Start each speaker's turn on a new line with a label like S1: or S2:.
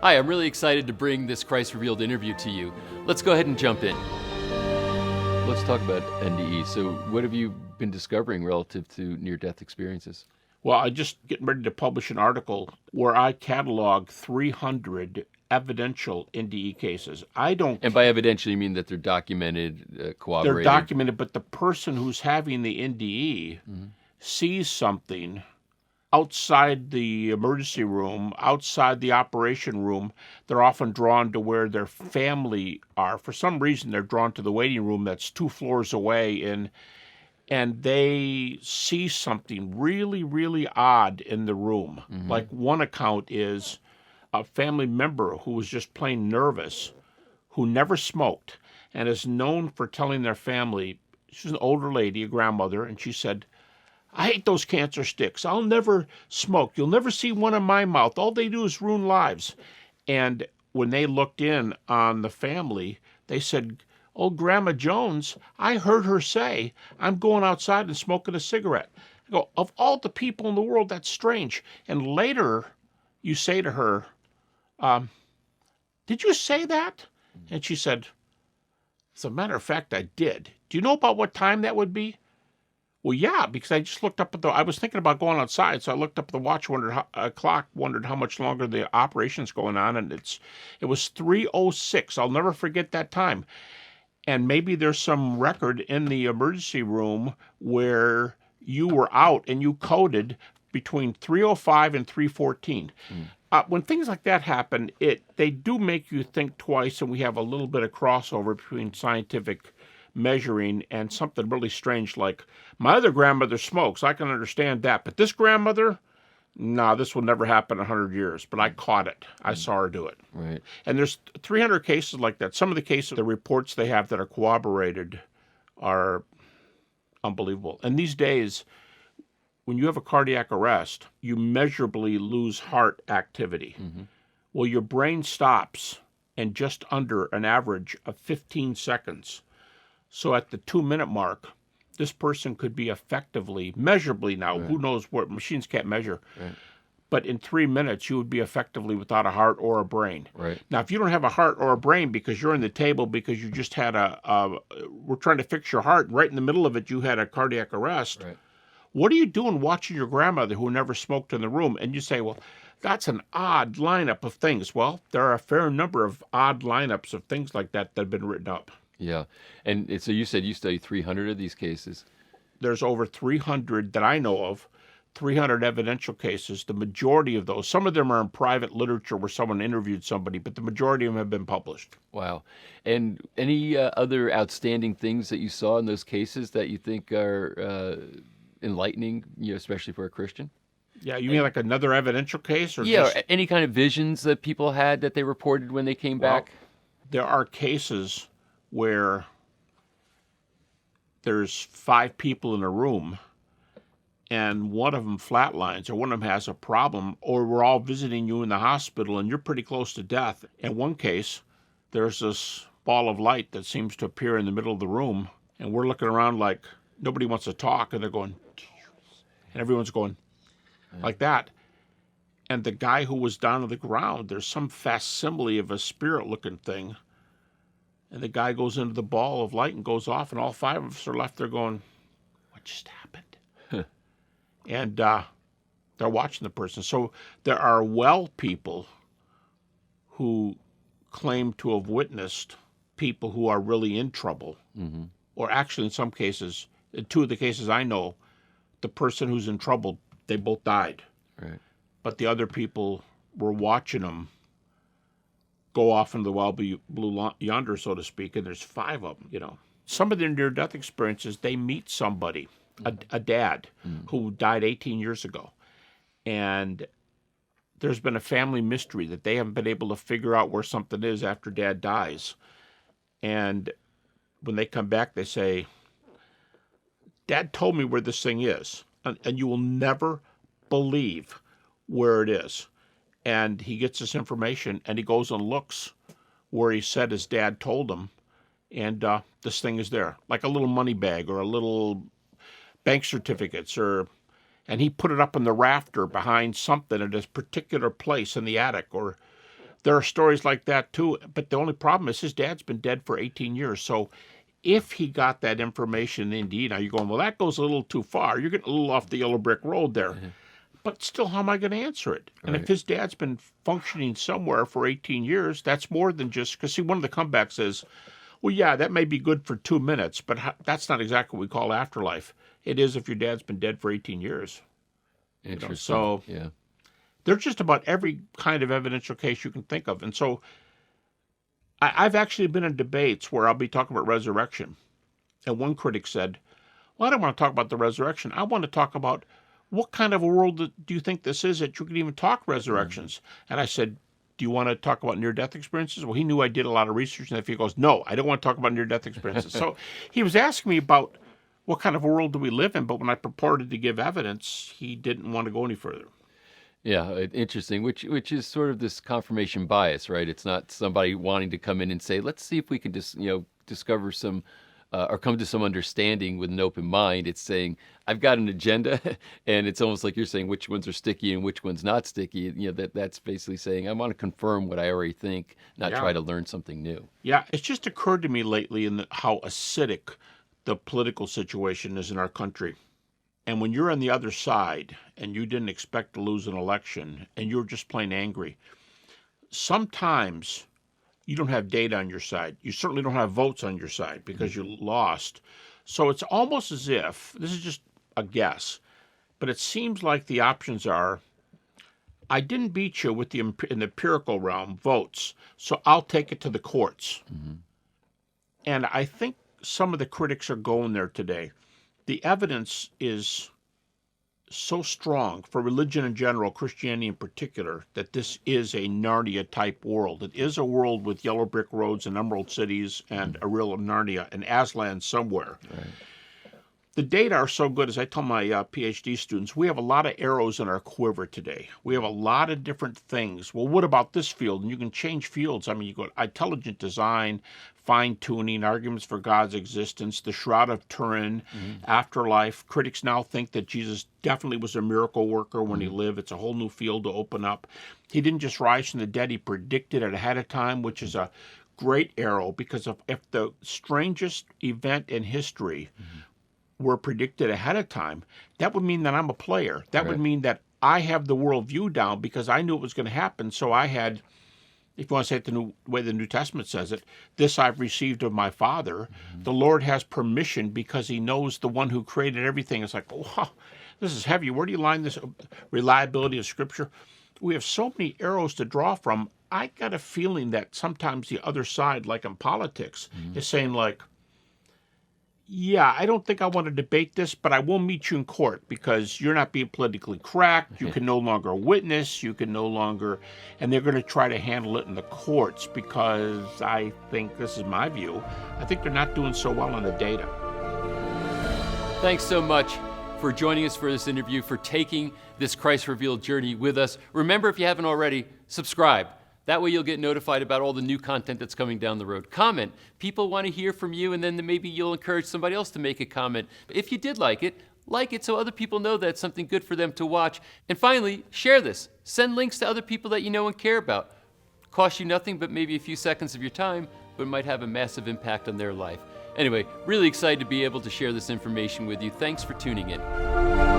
S1: Hi, I'm really excited to bring this Christ Revealed interview to you. Let's go ahead and jump in. Let's talk about NDE. So what have you been discovering relative to near-death experiences?
S2: Well, I'm just getting ready to publish an article where I catalog 300 evidential NDE cases.
S1: And by evidential, you mean that they're documented, corroborated?
S2: They're documented, but the person who's having the NDE sees something outside the emergency room, outside the operation room. They're often drawn to where their family are. For some reason, they're drawn to the waiting room that's 2 floors away, and they see something really, really odd in the room. Like one account is a family member who was just plain nervous, who never smoked, and is known for telling their family, she's an older lady, a grandmother, and she said, "I hate those cancer sticks. I'll never smoke. You'll never see one in my mouth. All they do is ruin lives." And when they looked in on the family, they said, "Oh, Grandma Jones, I heard her say, I'm going outside and smoking a cigarette." I go, of all the people in the world, that's strange. And later, you say to her, "Did you say that?" And she said, "As a matter of fact, I did. Do you know about what time that would be?" "Well, yeah, because I just looked up at I was thinking about going outside, so I looked up at the watch, wondered how much longer the operation's going on, and it was 3:06. I'll never forget that time." And maybe there's some record in the emergency room where you were out and you coded between 3:05 and 3:14. When things like that happen, they do make you think twice, and we have a little bit of crossover between scientific measuring and something really strange like, my other grandmother smokes. I can understand that. But this grandmother, no, this will never happen in 100 years. But I caught it. I saw her do it.
S1: Right.
S2: And there's 300 cases like that. Some of the cases, the reports they have that are corroborated are unbelievable. And these days, when you have a cardiac arrest, you measurably lose heart activity. Well, your brain stops in just under an average of 15 seconds. So at the 2-minute mark, this person could be effectively, measurably now, who knows what, machines can't measure, but in 3 minutes, you would be effectively without a heart or a brain.
S1: Right.
S2: Now, if you don't have a heart or a brain because you're in the table because you just had we're trying to fix your heart, and right in the middle of it, you had a cardiac arrest.
S1: Right.
S2: What are you doing watching your grandmother who never smoked in the room? And you say, well, that's an odd lineup of things. Well, there are a fair number of odd lineups of things like that have been written up.
S1: Yeah. And so you said you studied 300 of these cases.
S2: There's over 300 that I know of, 300 evidential cases. The majority of those, some of them are in private literature where someone interviewed somebody, but the majority of them have been published.
S1: Wow. And any other outstanding things that you saw in those cases that you think are enlightening, especially for a Christian?
S2: Yeah, you mean like another evidential case? Or
S1: or any kind of visions that people had that they reported when they came back?
S2: There are cases where there's 5 people in a room and one of them flatlines or one of them has a problem, or we're all visiting you in the hospital and you're pretty close to death. In one case, there's this ball of light that seems to appear in the middle of the room, and we're looking around like nobody wants to talk, and they're going, and everyone's going like that. And the guy who was down on the ground, there's some facsimile of a spirit-looking thing. And the guy goes into the ball of light and goes off, and all 5 of us are left there going, what just happened? And they're watching the person. So there are well people who claim to have witnessed people who are really in trouble. Or actually, in some cases, in 2 of the cases I know, the person who's in trouble, they both died.
S1: Right.
S2: But the other people were watching them go off into the wild blue yonder, so to speak, and there's 5 of them, Some of their near-death experiences, they meet somebody, a dad, who died 18 years ago. And there's been a family mystery that they haven't been able to figure out where something is after Dad dies. And when they come back, they say, Dad told me where this thing is, and you will never believe where it is. And he gets this information, and he goes and looks where he said his dad told him, and this thing is there, like a little money bag or a little bank certificates, and he put it up in the rafter behind something at a particular place in the attic, or There are stories like that too, but the only problem is his dad's been dead for 18 years. So if he got that information indeed, now you're going, well, that goes a little too far. You're getting a little off the yellow brick road there. But still, how am I going to answer it? And if his dad's been functioning somewhere for 18 years, that's more than just, because see, one of the comebacks is, well, yeah, that may be good for 2 minutes, but that's not exactly what we call afterlife. It is if your dad's been dead for 18 years.
S1: Interesting.
S2: So
S1: yeah.
S2: there's just about every kind of evidential case you can think of. And so I've actually been in debates where I'll be talking about resurrection. And one critic said, well, I don't want to talk about the resurrection. I want to talk about what kind of a world do you think this is that you can even talk resurrections? And I said, do you want to talk about near-death experiences? Well, he knew I did a lot of research. And if he goes, no, I don't want to talk about near-death experiences. So he was asking me about what kind of a world do we live in? But when I purported to give evidence, he didn't want to go any further.
S1: Yeah, interesting, which is sort of this confirmation bias, right? It's not somebody wanting to come in and say, let's see if we can just, discover some or come to some understanding with an open mind. It's saying, I've got an agenda, and it's almost like you're saying which ones are sticky and which ones not sticky. That's basically saying, I want to confirm what I already think, not try to learn something new.
S2: Yeah, it's just occurred to me lately how acidic the political situation is in our country. And when you're on the other side and you didn't expect to lose an election and you're just plain angry, sometimes you don't have data on your side. You certainly don't have votes on your side because you lost. So it's almost as if, this is just a guess, but it seems like the options are, I didn't beat you with in the empirical realm, votes, so I'll take it to the courts. And I think some of the critics are going there today. The evidence is so strong for religion in general, Christianity in particular, that this is a Narnia-type world. It is a world with yellow brick roads and emerald cities and a real Narnia, an Aslan somewhere.
S1: Right.
S2: The data are so good, as I tell my PhD students, we have a lot of arrows in our quiver today. We have a lot of different things. Well, what about this field? And you can change fields. I mean, you go intelligent design, fine-tuning, arguments for God's existence, the Shroud of Turin, afterlife. Critics now think that Jesus definitely was a miracle worker when he lived. It's a whole new field to open up. He didn't just rise from the dead. He predicted it ahead of time, which is a great arrow, because if the strangest event in history were predicted ahead of time, that would mean that I'm a player. That would mean that I have the worldview down because I knew it was going to happen. So I had, if you want to say it the way the New Testament says it, this I've received of my Father. The Lord has permission because he knows the one who created everything. It's like, wow, this is heavy. Where do you line this reliability of Scripture? We have so many arrows to draw from. I got a feeling that sometimes the other side, like in politics, is saying like, yeah, I don't think I want to debate this, but I will meet you in court because you're not being politically correct. You can no longer witness. You can no longer, and they're going to try to handle it in the courts because I think, this is my view, I think they're not doing so well on the data.
S1: Thanks so much for joining us for this interview, for taking this Christ-revealed journey with us. Remember, if you haven't already, subscribe. That way you'll get notified about all the new content that's coming down the road. Comment. People want to hear from you, and then maybe you'll encourage somebody else to make a comment. If you did like it so other people know that it's something good for them to watch. And finally, share this. Send links to other people that you know and care about. Cost you nothing but maybe a few seconds of your time, but it might have a massive impact on their life. Anyway, really excited to be able to share this information with you. Thanks for tuning in.